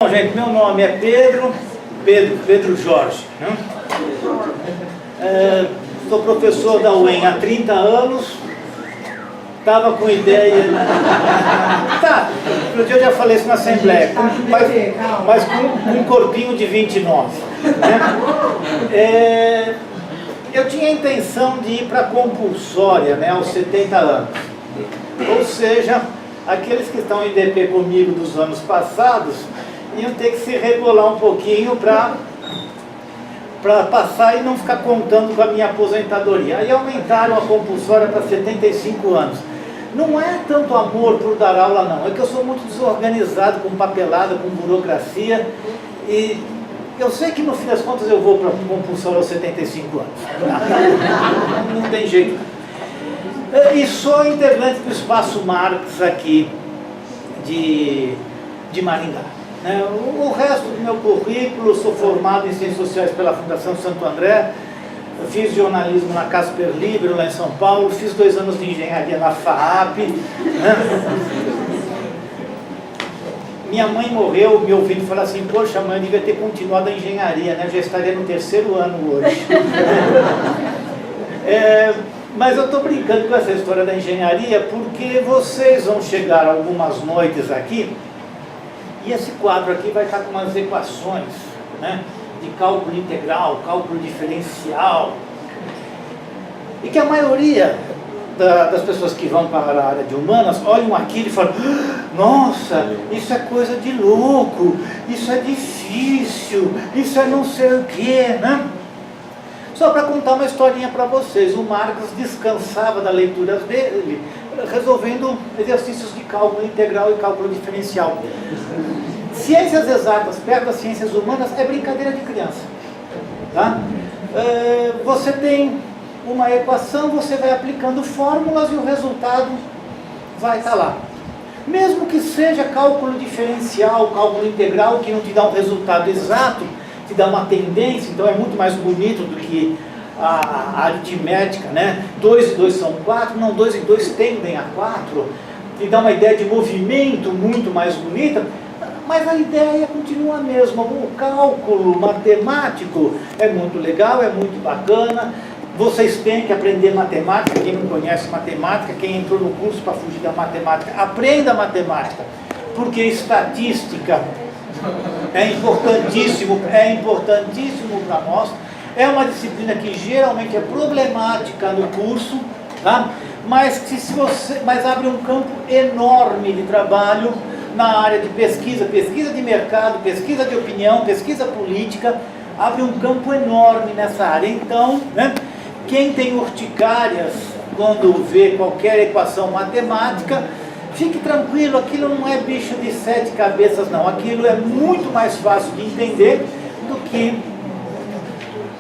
Bom, gente, meu nome é Pedro Jorge. Sou professor da UEM há 30 anos. Estava com ideia... Tá, outro dia eu já falei isso na Assembleia, mas com um corpinho de 29. Né? Eu tinha a intenção de ir para a compulsória, né, aos 70 anos. Ou seja, aqueles que estão em DP comigo dos anos passados iam ter que se regular um pouquinho para passar e não ficar contando com a minha aposentadoria. Aí aumentaram a compulsória para 75 anos. Não é tanto amor por dar aula, não. É que eu sou muito desorganizado, com papelada, com burocracia. E eu sei que no fim das contas eu vou para a compulsória aos 75 anos. Não tem jeito. E sou integrante do Espaço Marx aqui de Maringá. O resto do meu currículo, sou formado em Ciências Sociais pela Fundação Santo André, fiz jornalismo na Casper Libero, lá em São Paulo, fiz 2 anos de engenharia na FAAP. Minha mãe morreu me ouvindo falar assim: poxa, mãe, eu devia ter continuado a engenharia, né? Eu já estaria no 3º ano hoje. Mas eu estou brincando com essa história da engenharia porque vocês vão chegar algumas noites aqui e esse quadro aqui vai estar com umas equações, né, de cálculo integral, cálculo diferencial, e que a maioria das pessoas que vão para a área de humanas olham aquilo e falam: nossa, isso é coisa de louco, isso é difícil, isso é não sei o quê, né? Só para contar uma historinha para vocês, o Marx descansava da leitura dele, resolvendo exercícios de cálculo integral e cálculo diferencial. Ciências exatas perto das ciências humanas é brincadeira de criança. Tá? Você tem uma equação, você vai aplicando fórmulas e o resultado vai estar lá. Mesmo que seja cálculo diferencial, cálculo integral, que não te dá um resultado exato, te dá uma tendência, então é muito mais bonito do que a aritmética, né? 2 e 2 são 4, não, 2 e 2 tendem a 4, te dá uma ideia de movimento muito mais bonita, mas a ideia continua a mesma. O cálculo matemático é muito legal, é muito bacana, vocês têm que aprender matemática. Quem não conhece matemática, quem entrou no curso para fugir da matemática, aprenda matemática, porque estatística é importantíssimo para nós. É uma disciplina que geralmente é problemática no curso, tá? Mas abre um campo enorme de trabalho na área de pesquisa de mercado, pesquisa de opinião, pesquisa política, abre um campo enorme nessa área. Então, né, quem tem urticárias quando vê qualquer equação matemática, fique tranquilo, aquilo não é bicho de 7 cabeças, não. Aquilo é muito mais fácil de entender do que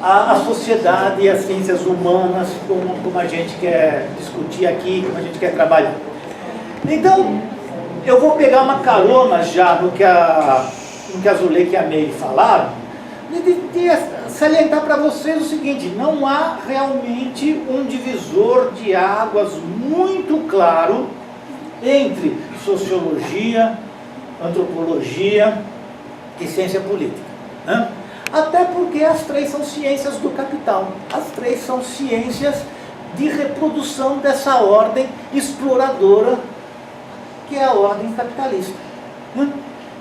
a sociedade e as ciências humanas, como a gente quer discutir aqui, como a gente quer trabalhar. Então, eu vou pegar uma carona já no que a Zuleika e a Meire falaram, de salientar para vocês o seguinte: não há realmente um divisor de águas muito claro entre sociologia, antropologia e ciência política, né? Até porque as 3 são ciências do capital, as 3 são ciências de reprodução dessa ordem exploradora que é a ordem capitalista, né?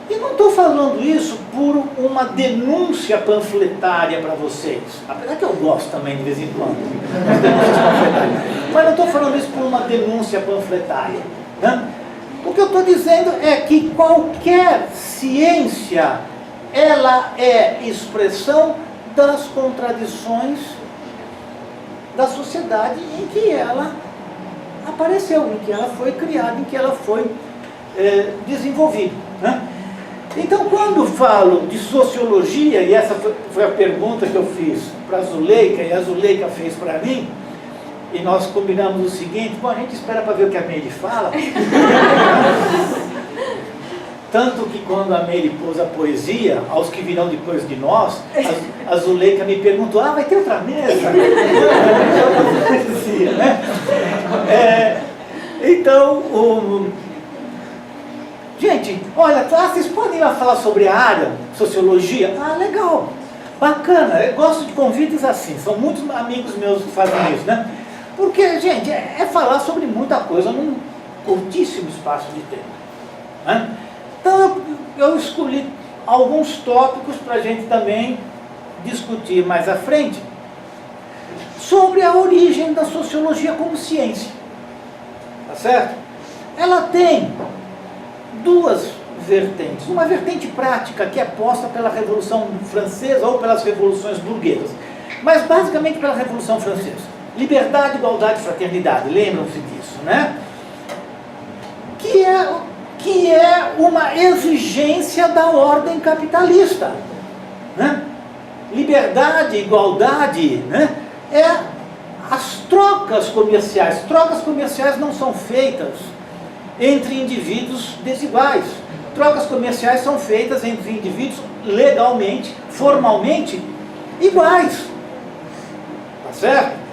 E não estou falando isso por uma denúncia panfletária para vocês, apesar que eu gosto também de vez em quando, mas não estou falando isso por uma denúncia panfletária, né? O que eu estou dizendo é que qualquer ciência, ela é expressão das contradições da sociedade em que ela apareceu, em que ela foi criada, em que ela foi desenvolvida, né? Então, quando falo de sociologia, e essa foi a pergunta que eu fiz para a Zuleika, e a Zuleika fez para mim, e nós combinamos o seguinte: bom, a gente espera para ver o que a Meire fala. Tanto que quando a Meire pôs a poesia, aos que virão depois de nós, a Zuleika me perguntou: vai ter outra mesa? Poesia, né? Então, Gente, olha, vocês podem ir lá falar sobre a área, sociologia? Ah, legal, bacana, eu gosto de convites assim, são muitos amigos meus que fazem isso, né? Porque, gente, é falar sobre muita coisa num curtíssimo espaço de tempo, né? Então eu escolhi alguns tópicos para a gente também discutir mais à frente sobre a origem da sociologia como ciência, tá certo? Ela tem duas vertentes, uma vertente prática que é posta pela Revolução Francesa ou pelas revoluções burguesas, mas basicamente pela Revolução Francesa. Liberdade, igualdade e fraternidade, lembram-se disso, né? Que é uma exigência da ordem capitalista, né? Liberdade, igualdade, né? É as trocas comerciais. Trocas comerciais não são feitas entre indivíduos desiguais. Trocas comerciais são feitas entre indivíduos legalmente, formalmente iguais. Tá certo?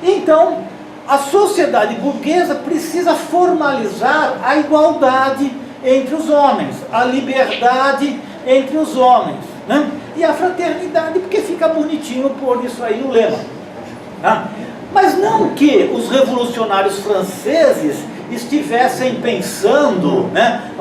Então, a sociedade burguesa precisa formalizar a igualdade entre os homens, a liberdade entre os homens, né? E a fraternidade, porque fica bonitinho pôr isso aí no lema, né? Mas não que os revolucionários franceses estivessem pensando, né,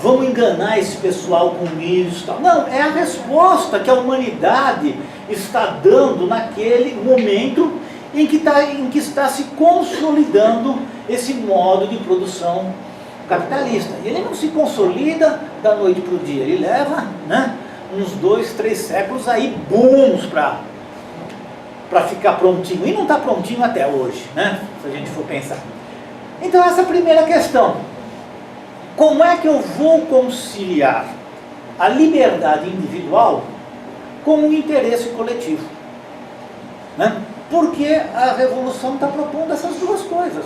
vamos enganar esse pessoal com isso e tal. Não, é a resposta que a humanidade está dando naquele momento em que está se consolidando esse modo de produção capitalista. E ele não se consolida da noite para o dia, ele leva, né, uns 2, 3 séculos aí bons para ficar prontinho. E não está prontinho até hoje, né, se a gente for pensar. Então essa é a primeira questão. Como é que eu vou conciliar a liberdade individual com o interesse coletivo, né? Porque a revolução está propondo essas duas coisas.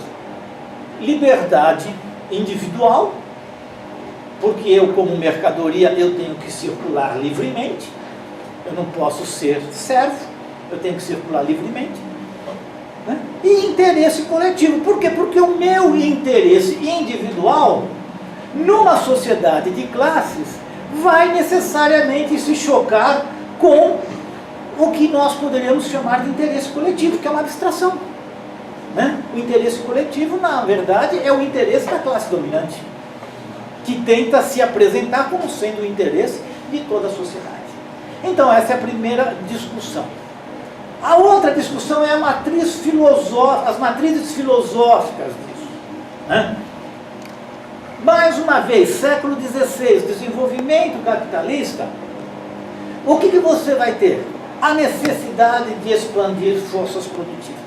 Liberdade individual, porque eu como mercadoria eu tenho que circular livremente, eu não posso ser servo, eu tenho que circular livremente, né? E interesse coletivo, por quê? Porque o meu interesse individual, numa sociedade de classes, vai necessariamente se chocar com o que nós poderíamos chamar de interesse coletivo, que é uma abstração, né? O interesse coletivo, na verdade, é o interesse da classe dominante, que tenta se apresentar como sendo o interesse de toda a sociedade. Então essa é a primeira discussão. A outra discussão é a matriz filosófica, as matrizes filosóficas disso, né? Mais uma vez, século XVI, desenvolvimento capitalista, o que você vai ter? A necessidade de expandir forças produtivas.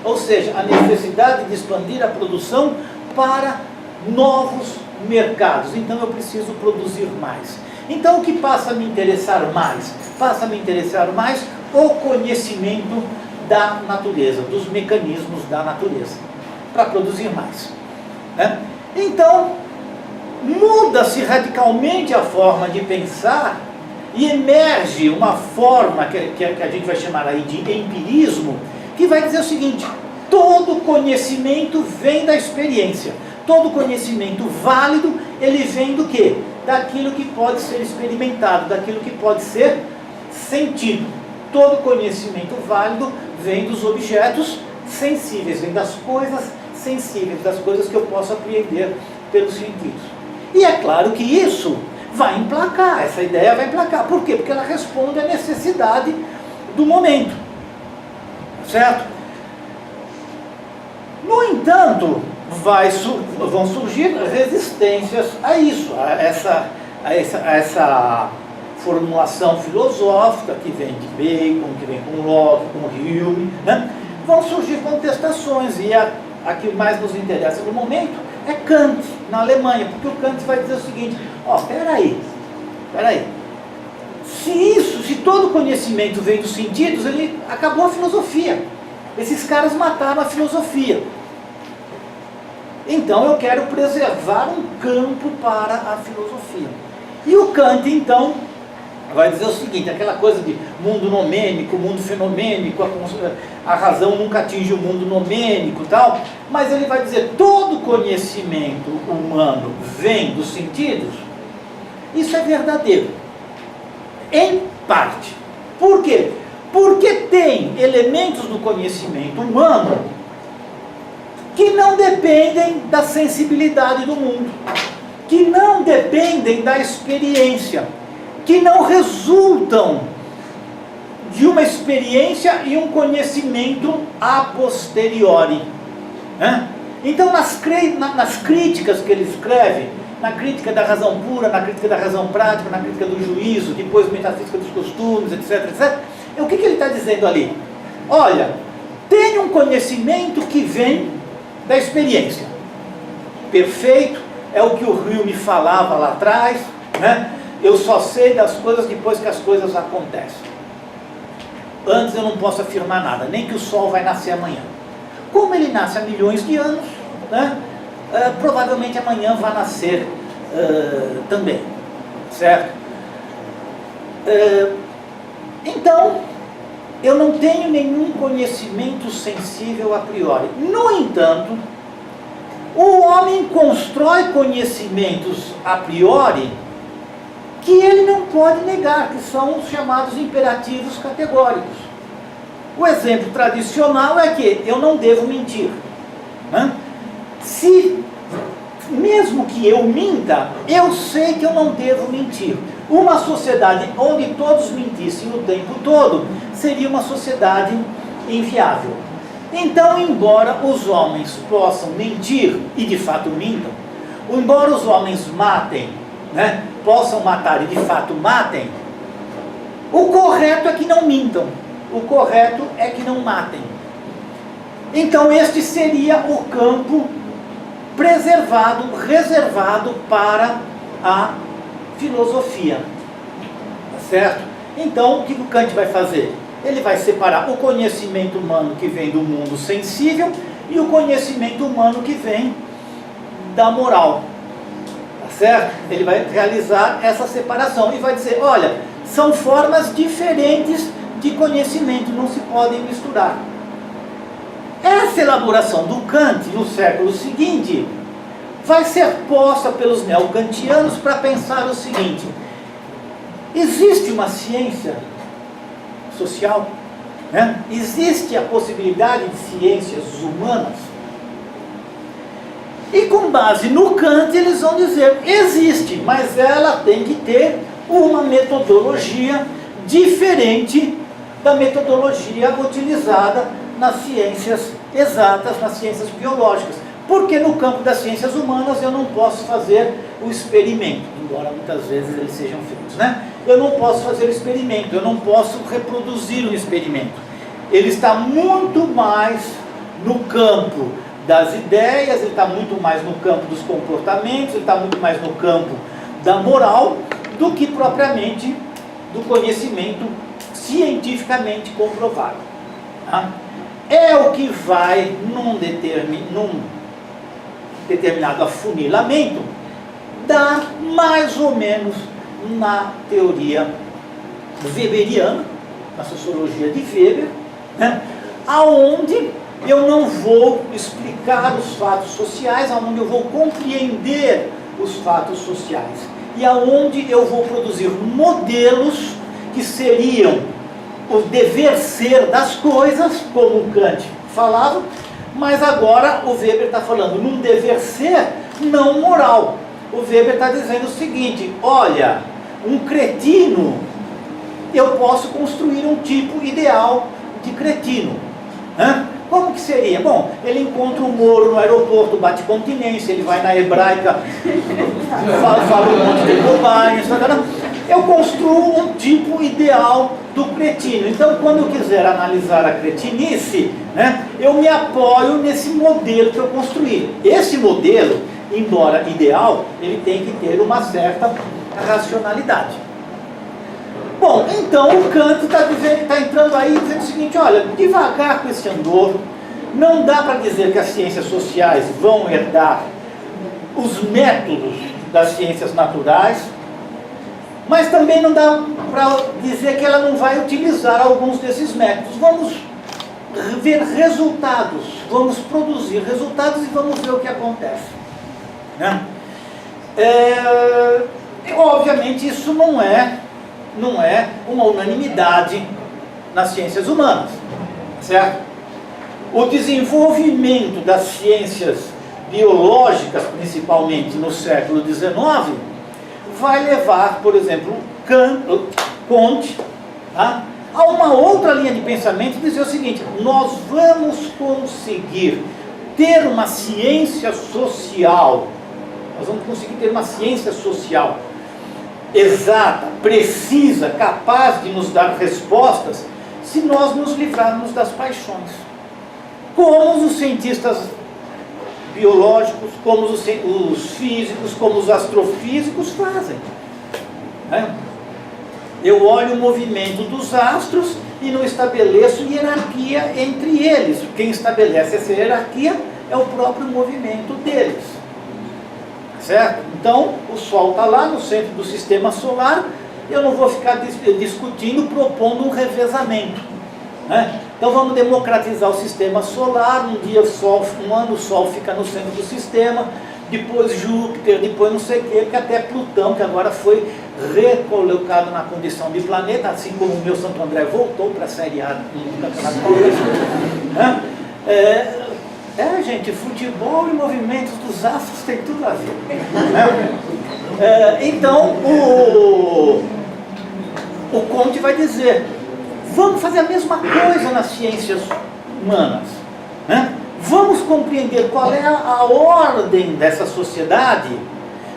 Ou seja, a necessidade de expandir a produção para novos mercados. Então eu preciso produzir mais. Então o que passa a me interessar mais? Passa a me interessar mais o conhecimento da natureza, dos mecanismos da natureza, para produzir mais, né? Então, muda-se radicalmente a forma de pensar e emerge uma forma que a gente vai chamar aí de empirismo, que vai dizer o seguinte: todo conhecimento vem da experiência, todo conhecimento válido, ele vem do quê? Daquilo que pode ser experimentado, daquilo que pode ser sentido. Todo conhecimento válido vem dos objetos sensíveis, vem das coisas sensíveis, das coisas que eu posso apreender pelos sentidos. E é claro que isso vai emplacar, essa ideia vai emplacar. Por quê? Porque ela responde à necessidade do momento, certo? No entanto, vão surgir resistências a isso, a essa formulação filosófica que vem de Bacon, que vem com Locke, com Hume, né? Vão surgir contestações, e a que mais nos interessa no momento é Kant, na Alemanha, porque o Kant vai dizer o seguinte: peraí, se todo conhecimento vem dos sentidos, ele acabou a filosofia. Esses caras mataram a filosofia. Então eu quero preservar um campo para a filosofia. E o Kant, então, vai dizer o seguinte: aquela coisa de mundo nomênico, mundo fenomênico, a razão nunca atinge o mundo nomênico e tal, mas ele vai dizer, todo conhecimento humano vem dos sentidos. Isso é verdadeiro, em parte. Por quê? Porque tem elementos do conhecimento humano que não dependem da sensibilidade do mundo, que não dependem da experiência, que não resultam de uma experiência e um conhecimento a posteriori. Então, nas críticas que ele escreve, na crítica da razão pura, na crítica da razão prática, na crítica do juízo, depois metafísica dos costumes, etc, etc, o que ele está dizendo ali? Olha, tem um conhecimento que vem da experiência. Perfeito, é o que o Rio me falava lá atrás, né? Eu só sei das coisas depois que as coisas acontecem. Antes eu não posso afirmar nada, nem que o sol vai nascer amanhã. Como ele nasce há milhões de anos, né? Provavelmente amanhã vai nascer também, certo? Então, eu não tenho nenhum conhecimento sensível a priori. No entanto, o homem constrói conhecimentos a priori que ele não pode negar, que são os chamados imperativos categóricos. O exemplo tradicional é que eu não devo mentir, né? Se, mesmo que eu minta, eu sei que eu não devo mentir. Uma sociedade onde todos mentissem o tempo todo seria uma sociedade inviável. Então, embora os homens possam mentir, e de fato mintam, embora os homens matem, né, possam matar e de fato matem, o correto é que não mintam, o correto é que não matem. Então este seria o campo preservado, reservado para a filosofia, tá certo? Então o que o Kant vai fazer? Ele vai separar o conhecimento humano que vem do mundo sensível e o conhecimento humano que vem da moral, tá certo? Ele vai realizar essa separação e vai dizer, olha, são formas diferentes de conhecimento, não se podem misturar. Essa elaboração do Kant no século seguinte vai ser posta pelos neocantianos para pensar o seguinte: existe uma ciência social, né? Existe a possibilidade de ciências humanas? E com base no Kant eles vão dizer, existe, mas ela tem que ter uma metodologia diferente da metodologia utilizada nas ciências exatas, nas ciências biológicas. Porque no campo das ciências humanas eu não posso fazer o experimento, embora muitas vezes eles sejam feitos, né? Eu não posso fazer o experimento, eu não posso reproduzir um experimento. Ele está muito mais no campo das ideias, ele está muito mais no campo dos comportamentos, ele está muito mais no campo da moral, do que propriamente do conhecimento cientificamente comprovado. Tá? É o que vai, num determinado afunilamento, dar mais ou menos na teoria weberiana, na sociologia de Weber, né? Aonde eu não vou explicar os fatos sociais, aonde eu vou compreender os fatos sociais, e aonde eu vou produzir modelos que seriam o dever ser das coisas, como o Kant falava, mas agora o Weber está falando num dever ser não moral. O Weber está dizendo o seguinte: olha, um cretino, eu posso construir um tipo ideal de cretino. Como que seria? Bom, ele encontra o Moro no aeroporto, bate continência, ele vai na hebraica, fala um monte de bobagem, eu construo um tipo ideal do cretino. Então, quando eu quiser analisar a cretinice, né, eu me apoio nesse modelo que eu construí. Esse modelo, embora ideal, ele tem que ter uma certa racionalidade. Bom, então o Kant está entrando aí dizendo o seguinte: olha, devagar com esse andor, não dá para dizer que as ciências sociais vão herdar os métodos das ciências naturais, mas também não dá para dizer que ela não vai utilizar alguns desses métodos. Vamos ver resultados, vamos produzir resultados e vamos ver o que acontece, né? Obviamente isso não é uma unanimidade nas ciências humanas, certo? O desenvolvimento das ciências biológicas, principalmente no século XIX, vai levar, por exemplo, Comte, tá, a uma outra linha de pensamento, dizer o seguinte: nós vamos conseguir ter uma ciência social, nós vamos conseguir ter uma ciência social exata, precisa, capaz de nos dar respostas, se nós nos livrarmos das paixões, como os cientistas biológicos, como os físicos, como os astrofísicos fazem, né? Eu olho o movimento dos astros e não estabeleço hierarquia entre eles. Quem estabelece essa hierarquia é o próprio movimento deles, certo? Então, o Sol está lá no centro do sistema solar, eu não vou ficar discutindo, propondo um revezamento, né? Então vamos democratizar o sistema solar. Um ano o Sol fica no centro do sistema, depois Júpiter, depois não sei o que até Plutão, que agora foi recolocado na condição de planeta, assim como o meu Santo André voltou para a Série A no Campeonato Paulista, né? Gente, futebol e movimentos dos astros tem tudo a ver, né? Então o Comte vai dizer: vamos fazer a mesma coisa nas ciências humanas, né? Vamos compreender qual é a ordem dessa sociedade,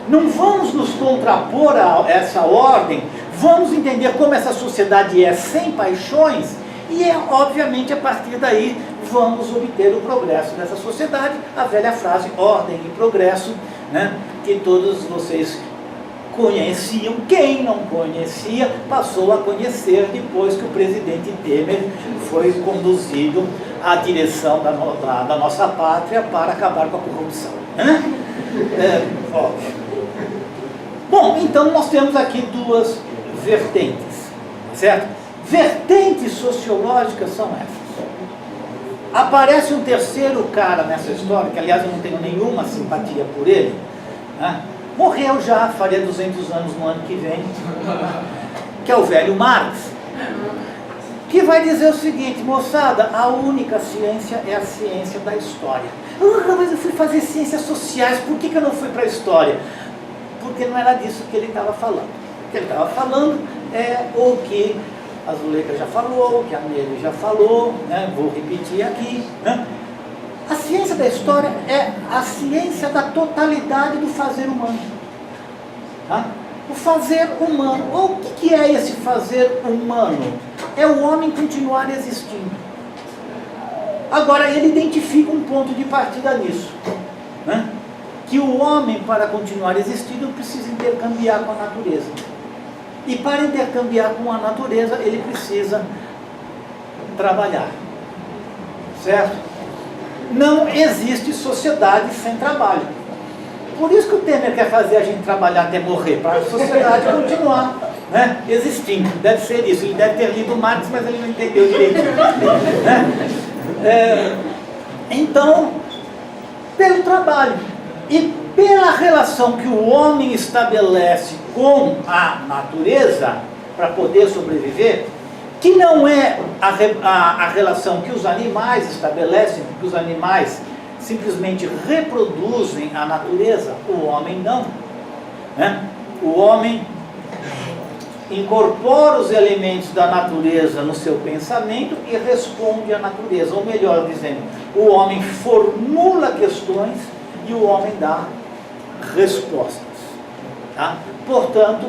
não vamos nos contrapor a essa ordem, vamos entender como essa sociedade é sem paixões e, obviamente, a partir daí vamos obter o progresso dessa sociedade. A velha frase ordem e progresso, né, que todos vocês conheciam. Quem não conhecia passou a conhecer depois que o presidente Temer foi conduzido à direção da nossa pátria para acabar com a corrupção, né? Óbvio. Bom, então nós temos aqui duas vertentes, certo? Vertentes sociológicas são essas. Aparece um terceiro cara nessa história, que aliás eu não tenho nenhuma simpatia por ele, né? Morreu já, faria 200 anos no ano que vem, que é o velho Marx, que vai dizer o seguinte: moçada, a única ciência é a ciência da história. Mas eu fui fazer ciências sociais, por que eu não fui para a história? Porque não era disso que ele estava falando. O que ele estava falando é o que a Zuleika já falou, o que a Nery já falou, né? Vou repetir aqui, né? A ciência da história é a ciência da totalidade do fazer humano, tá? O fazer humano. O que é esse fazer humano? É o homem continuar existindo. Agora, ele identifica um ponto de partida nisso, né? Que o homem, para continuar existindo, precisa intercambiar com a natureza. E para intercambiar com a natureza, ele precisa trabalhar, certo? Não existe sociedade sem trabalho. Por isso que o Temer quer fazer a gente trabalhar até morrer, para a sociedade continuar, né, existindo. Deve ser isso. Ele deve ter lido Marx, mas ele não entendeu direitinho, né? Então, pelo trabalho e pela relação que o homem estabelece com a natureza para poder sobreviver, que não é a relação que os animais estabelecem, porque os animais simplesmente reproduzem a natureza, o homem não, né? O homem incorpora os elementos da natureza no seu pensamento e responde à natureza, ou melhor dizendo, o homem formula questões e o homem dá respostas, tá? Portanto,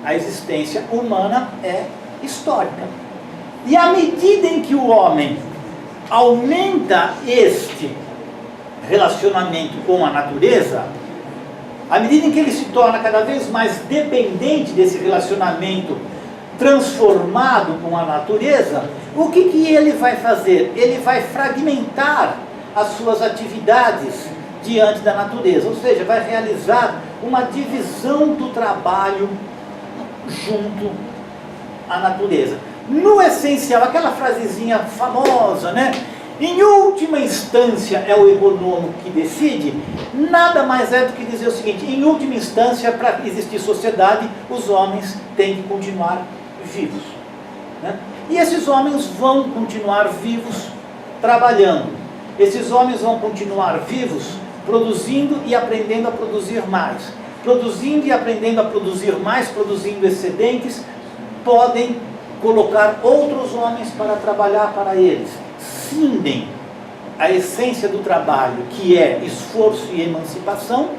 a existência humana é histórica. E à medida em que o homem aumenta este relacionamento com a natureza, à medida em que ele se torna cada vez mais dependente desse relacionamento transformado com a natureza, o que ele vai fazer? Ele vai fragmentar as suas atividades diante da natureza, ou seja, vai realizar uma divisão do trabalho junto à natureza. no essencial, aquela frasezinha famosa, né? Em última instância é o econômico que decide, nada mais é do que dizer o seguinte: em última instância, para existir sociedade, os homens têm que continuar vivos, né? E esses homens vão continuar vivos trabalhando, esses homens vão continuar vivos produzindo e aprendendo a produzir mais, produzindo e aprendendo a produzir mais, produzindo excedentes, podem colocar outros homens para trabalhar para eles, cindem a essência do trabalho, que é esforço e emancipação,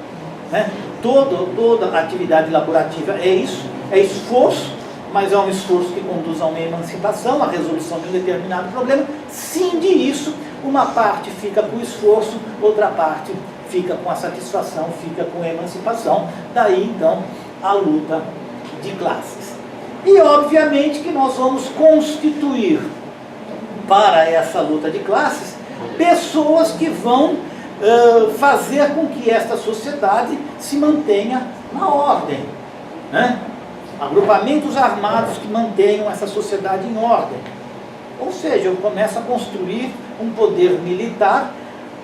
né? Toda atividade laborativa é isso, é esforço, mas é um esforço que conduz a uma emancipação, a resolução de um determinado problema. Cinde isso, uma parte fica com o esforço, outra parte fica com a satisfação, fica com a emancipação. Daí então a luta de classes. E obviamente que nós vamos constituir para essa luta de classes pessoas que vão fazer com que esta sociedade se mantenha na ordem, né? Agrupamentos armados que mantenham essa sociedade em ordem. Ou seja, eu começo a construir um poder militar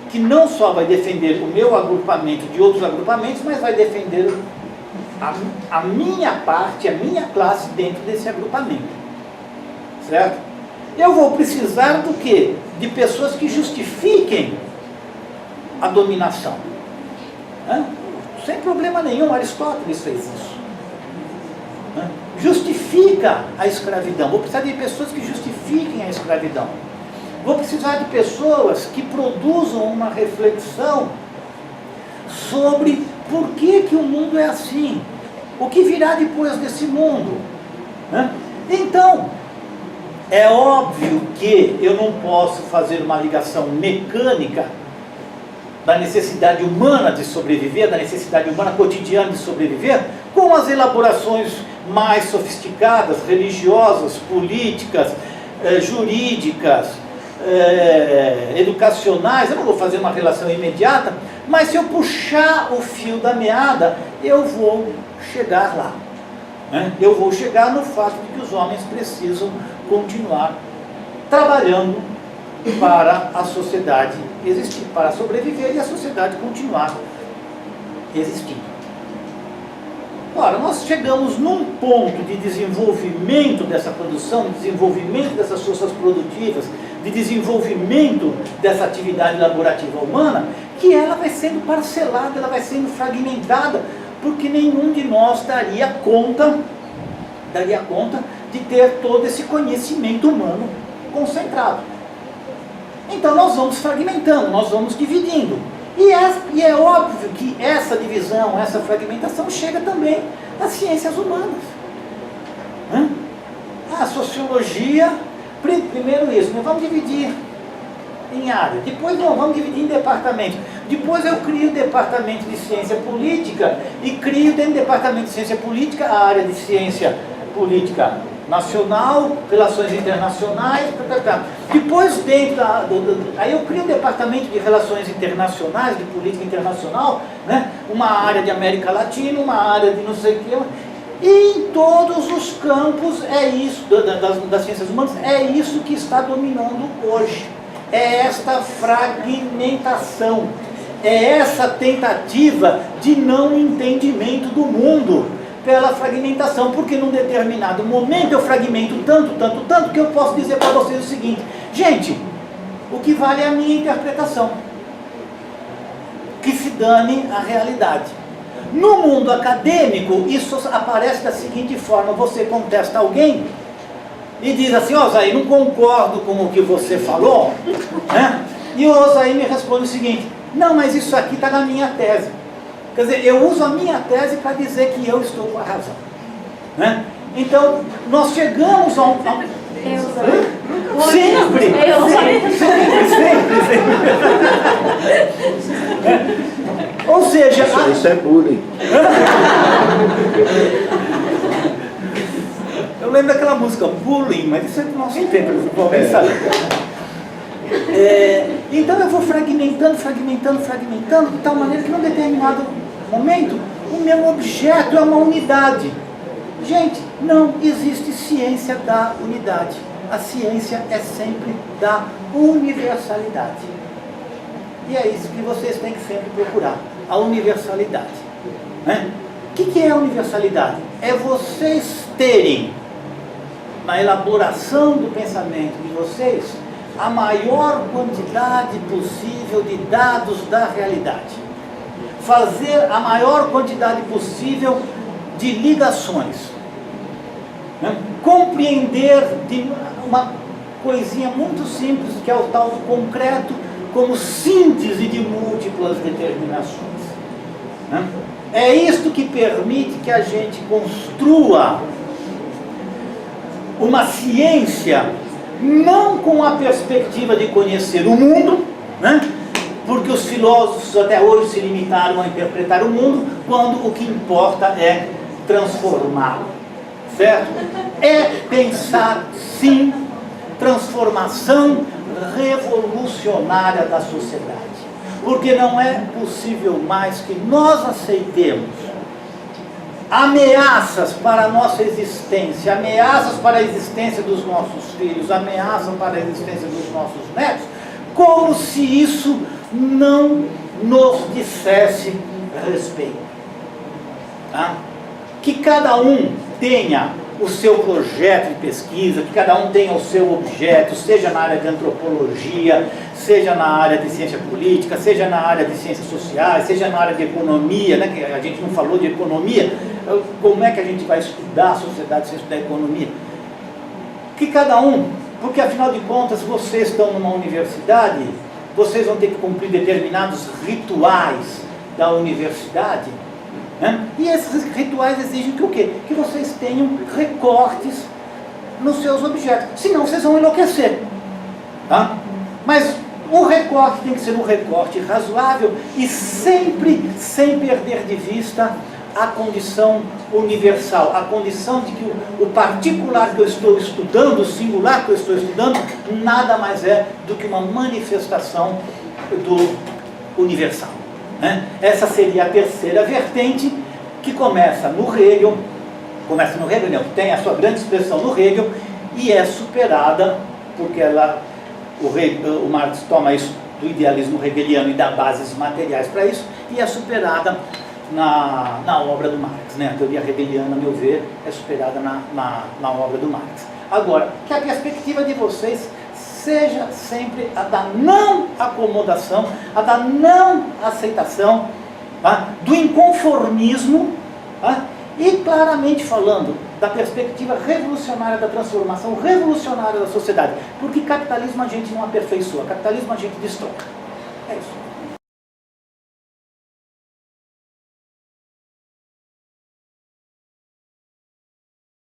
que não só vai defender o meu agrupamento de outros agrupamentos, mas vai defender a minha parte, a minha classe dentro desse agrupamento. Certo? Eu vou precisar do quê? De pessoas que justifiquem a dominação. Né? Sem problema nenhum, Aristóteles fez isso. Né? Justifica a escravidão. Vou precisar de pessoas que justifiquem a escravidão. Vou precisar de pessoas que produzam uma reflexão sobre por que o mundo é assim, o que virá depois desse mundo. Né? Então, é óbvio que eu não posso fazer uma ligação mecânica da necessidade humana de sobreviver, da necessidade humana cotidiana de sobreviver, com as elaborações mais sofisticadas, religiosas, políticas, jurídicas, educacionais. Eu não vou fazer uma relação imediata, mas se eu puxar o fio da meada, eu vou chegar lá. Né? Eu vou chegar no fato de que os homens precisam continuar trabalhando para a sociedade existir, para sobreviver e a sociedade continuar existindo. Ora, nós chegamos num ponto de desenvolvimento dessa produção, de desenvolvimento dessas forças produtivas, de desenvolvimento dessa atividade laborativa humana, que ela vai sendo parcelada, ela vai sendo fragmentada, porque nenhum de nós daria conta de ter todo esse conhecimento humano concentrado. Então nós vamos fragmentando, nós vamos dividindo. E é óbvio que essa divisão, essa fragmentação chega também às ciências humanas. A sociologia, primeiro isso, nós vamos dividir em áreas, depois vamos dividir em departamentos. Depois eu crio o departamento de ciência política e crio dentro do departamento de ciência política a área de ciência política nacional, relações internacionais, depois dentro aí eu crio um departamento de relações internacionais, de política internacional, né? Uma área de América Latina, uma área de não sei o que, e em todos os campos é isso, das ciências humanas, é isso que está dominando hoje, é esta fragmentação, é essa tentativa de não entendimento do mundo, pela fragmentação, porque num determinado momento eu fragmento tanto, que eu posso dizer para vocês o seguinte: gente, o que vale é a minha interpretação, que se dane a realidade. No mundo acadêmico, isso aparece da seguinte forma: você contesta alguém e diz assim: ó, Osaí, não concordo com o que você falou, né? E o Osaí me responde o seguinte: não, mas isso aqui está na minha tese. Quer dizer, eu uso a minha tese para dizer que eu estou com a razão. Né? Então, nós chegamos a um... Sempre! Ou seja... Isso é bullying. Eu lembro daquela música, bullying, mas isso é do nosso tempo, provavelmente sabe. Então eu vou fragmentando, de tal maneira que num determinado momento o meu objeto é uma unidade. Gente, não existe ciência da unidade. A ciência é sempre da universalidade. E é isso que vocês têm que sempre procurar, a universalidade. Né? O que é a universalidade? É vocês terem, na elaboração do pensamento de vocês, a maior quantidade possível de dados da realidade. Fazer a maior quantidade possível de ligações. Né? Compreender de uma coisinha muito simples, que é o tal do concreto, como síntese de múltiplas determinações. Né? É isto que permite que a gente construa uma ciência não com a perspectiva de conhecer o mundo, né? Porque os filósofos até hoje se limitaram a interpretar o mundo, quando o que importa é transformá-lo, certo? É pensar, sim, transformação revolucionária da sociedade, porque não é possível mais que nós aceitemos ameaças para a nossa existência, ameaças para a existência dos nossos filhos, ameaças para a existência dos nossos netos, como se isso não nos dissesse respeito. Tá? Que cada um tenha o seu projeto de pesquisa, que cada um tenha o seu objeto, seja na área de antropologia, seja na área de ciência política, seja na área de ciências sociais, seja na área de economia, né, que a gente não falou de economia, como é que a gente vai estudar a sociedade sem estudar a economia? Que cada um, porque afinal de contas vocês estão numa universidade, vocês vão ter que cumprir determinados rituais da universidade, né? E esses rituais exigem que o quê? Que vocês tenham recortes nos seus objetos, senão vocês vão enlouquecer, tá? Mas o recorte tem que ser um recorte razoável e sempre sem perder de vista a condição universal, a condição de que o particular que eu estou estudando, o singular que eu estou estudando, nada mais é do que uma manifestação do universal. Né? Essa seria a terceira vertente, que começa no Hegel, não, tem a sua grande expressão no Hegel, e é superada, porque o Marx toma isso do idealismo hegeliano e dá bases materiais para isso, e é superada na obra do Marx. Né? A teoria hegeliana, a meu ver, é superada na obra do Marx. Agora, que a perspectiva de vocês seja sempre a da não acomodação, a da não aceitação, tá? Do inconformismo, tá? E claramente falando da perspectiva revolucionária da transformação, revolucionária da sociedade, porque capitalismo a gente não aperfeiçoa, capitalismo a gente destrói. É isso.